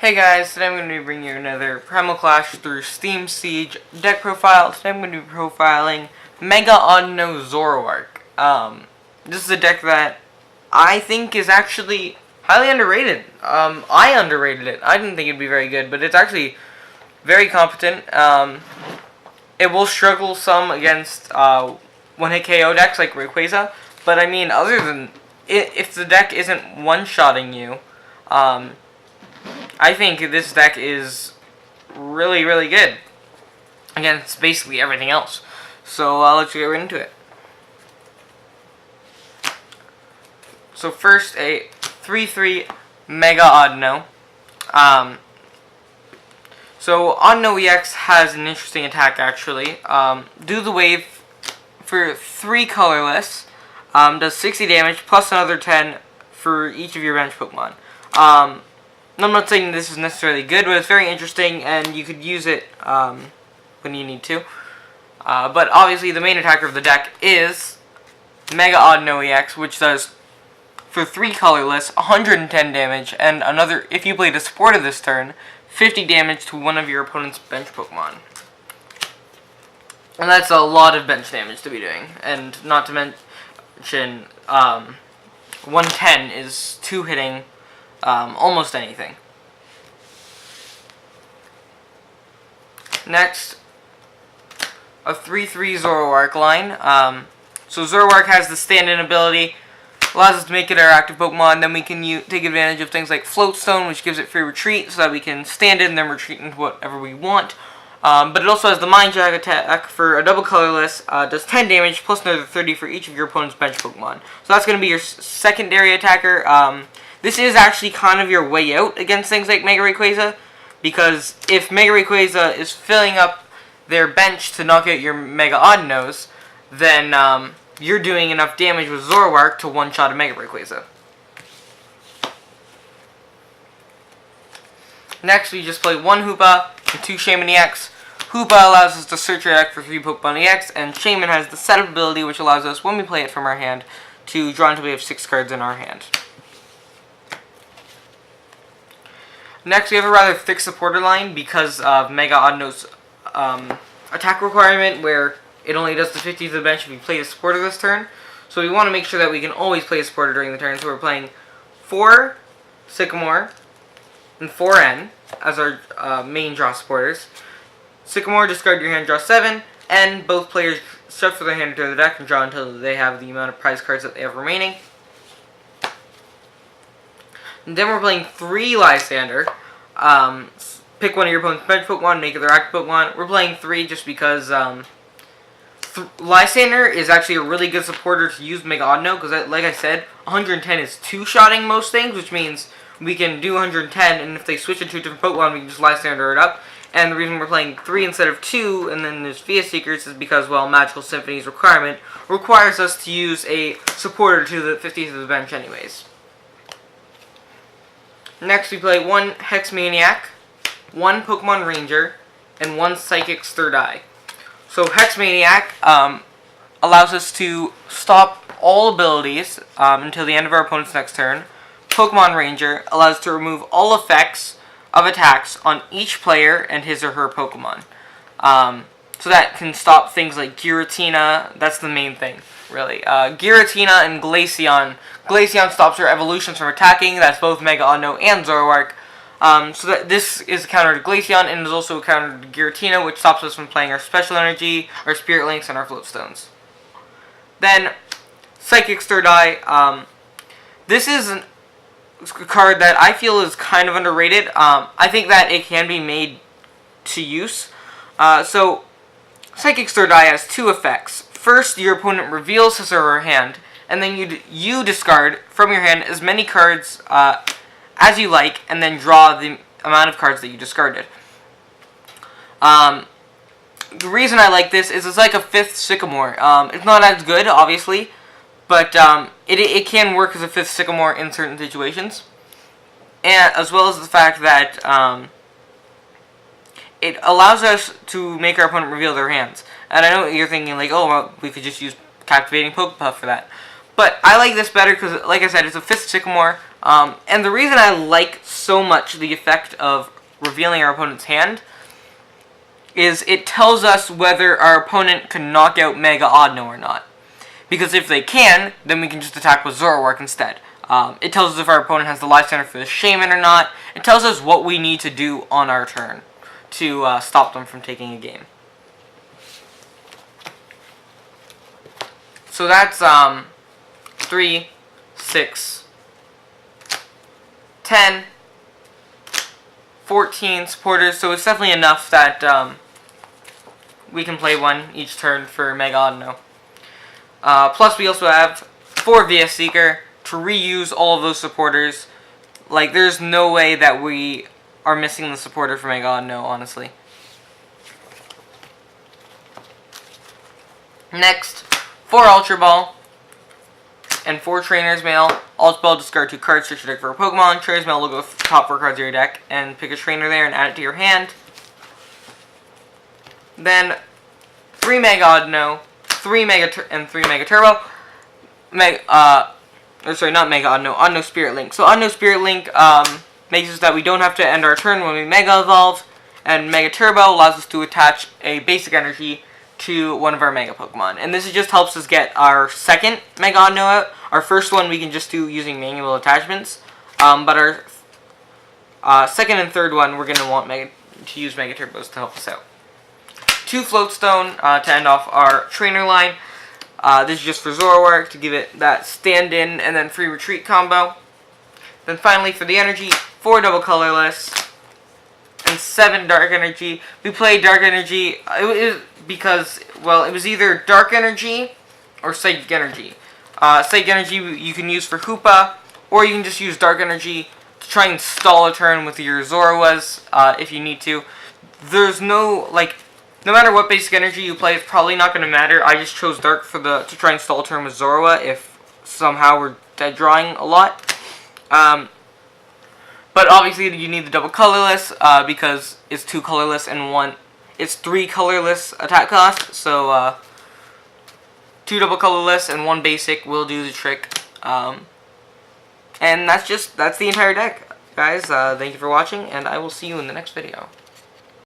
Hey guys, today I'm going to be bringing you another Primal Clash through Steam Siege deck profile. Today I'm going to be profiling Mega Audino Zoroark. This is a deck that I think is actually highly underrated. I underrated it. I didn't think it'd be very good, but it's actually very competent. It will struggle some against one-hit KO decks like Rayquaza, but I mean, other than if the deck isn't one-shotting you, I think this deck is really, really good against basically everything else. So let's get right into it. So first, a 3/3 Mega Audino. So Audino EX has an interesting attack actually. Do the wave for 3 colorless. Does 60 damage plus another 10 for each of your bench Pokemon. I'm not saying this is necessarily good, but it's very interesting, and you could use it when you need to. But obviously, the main attacker of the deck is Mega Audino EX, which does, for 3 colorless, 110 damage, and another, if you play the supporter this turn, 50 damage to one of your opponent's bench Pokemon. And that's a lot of bench damage to be doing, and not to mention, 110 is 2 hitting almost anything. Next, a 3/3 Zoroark line. So Zoroark has the stand-in ability, allows us to make it our active Pokemon. Then we can take advantage of things like Float Stone, which gives it free retreat, so that we can stand in and then retreat into whatever we want. But it also has the Mind Jag attack for a double colorless, does 10 damage plus another 30 for each of your opponent's bench Pokemon. So that's going to be your secondary attacker. This is actually kind of your way out against things like Mega Rayquaza, because if Mega Rayquaza is filling up their bench to knock out your Mega Audinos, then you're doing enough damage with Zoroark to one-shot a Mega Rayquaza. Next, we just play 1 Hoopa and 2 Shaman EX. Hoopa allows us to search our deck for 3 Pokemon EX, and Shaman has the setup ability, which allows us, when we play it from our hand, to draw until we have 6 cards in our hand. Next, we have a rather thick supporter line because of Mega Audino's attack requirement, where it only does the 50 to the bench if we play a supporter this turn. So we want to make sure that we can always play a supporter during the turn. So we're playing 4 Sycamore and 4 N as our main draw supporters. Sycamore, discard your hand, draw 7, and both players shuffle their hand into the deck and draw until they have the amount of prize cards that they have remaining. And then we're playing 3 Lysander. Pick one of your opponent's bench Pokemon, make it their active Pokemon. We're playing 3 just because Lysander is actually a really good supporter to use Mega Audino, because like I said, 110 is 2-shotting most things, which means we can do 110, and if they switch into a different Pokemon, we can just Lysander it up. And the reason we're playing 3 instead of 2, and then there's Via Seekers, is because, well, Magical Symphony's requirement requires us to use a supporter to the 50th of the bench anyways. Next, we play 1 Hex Maniac, 1 Pokemon Ranger, and 1 Psychic's Third Eye. So Hex Maniac allows us to stop all abilities until the end of our opponent's next turn. Pokemon Ranger allows us to remove all effects of attacks on each player and his or her Pokemon. So that can stop things like Giratina. That's the main thing, really. Giratina and Glaceon. Glaceon stops our evolutions from attacking. That's both Mega Audino and Zoroark. So that this is a counter to Glaceon, and is also a counter to Giratina, which stops us from playing our Special Energy, our Spirit Links, and our Float Stones. Then, Psychic's Third Eye. This is a card that I feel is kind of underrated. I think that it can be made to use. So, Psychic's Third Eye has 2 effects. First, your opponent reveals his or her hand, and then you discard from your hand as many cards as you like, and then draw the amount of cards that you discarded. The reason I like this is it's like a 5th Sycamore. It's not as good, obviously, but it can work as a 5th Sycamore in certain situations, and as well as the fact that it allows us to make our opponent reveal their hands. And I know you're thinking, like, oh, well, we could just use Captivating Pokepuff for that. But I like this better because, like I said, it's a 5th Sycamore. And the reason I like so much the effect of revealing our opponent's hand is it tells us whether our opponent can knock out Mega Audino or not. Because if they can, then we can just attack with Zoroark instead. It tells us if our opponent has the life center for the Shaman or not. It tells us what we need to do on our turn to stop them from taking a game. So that's 3, 6, 10, 14 supporters. So it's definitely enough that we can play one each turn for Mega Audino. Plus we also have 4 VS Seeker to reuse all of those supporters. Like, there's no way that we are missing the supporter for Mega Audino, honestly. Next, 4 Ultra Ball and 4 Trainer's Mail. Ultra Ball, discard 2 cards, search your deck for a Pokemon. Trainer's Mail will go with the top 4 cards of your deck and pick a trainer there and add it to your hand. Then 3 Mega Audino, 3 Mega Turbo. Sorry, not Mega Audino, Audino Spirit Link. So Audino Spirit Link makes it so that we don't have to end our turn when we Mega Evolve, and Mega Turbo allows us to attach a basic energy to one of our Mega Pokemon. And this just helps us get our second Mega Audino out. Our first one we can just do using manual attachments, but our second and third one we're going to want to use Mega Turbos to help us out. 2 Floatstone to end off our trainer line. This is just for Zoroark to give it that stand-in and then free retreat combo. Then finally for the energy, 4 double colorless and 7 dark energy. We played dark energy because, well, it was either dark energy or psychic energy. Psychic energy you can use for Hoopa, or you can just use dark energy to try and stall a turn with your Zoroas if you need to. There's no, like, no matter what basic energy you play, it's probably not going to matter. I just chose Dark to try and stall a turn with Zoroa if somehow we're dead drawing a lot. But obviously you need the double colorless because it's 2 colorless and it's 3 colorless attack cost. So 2 double colorless and 1 basic will do the trick. And that's the entire deck, guys. Thank you for watching, and I will see you in the next video.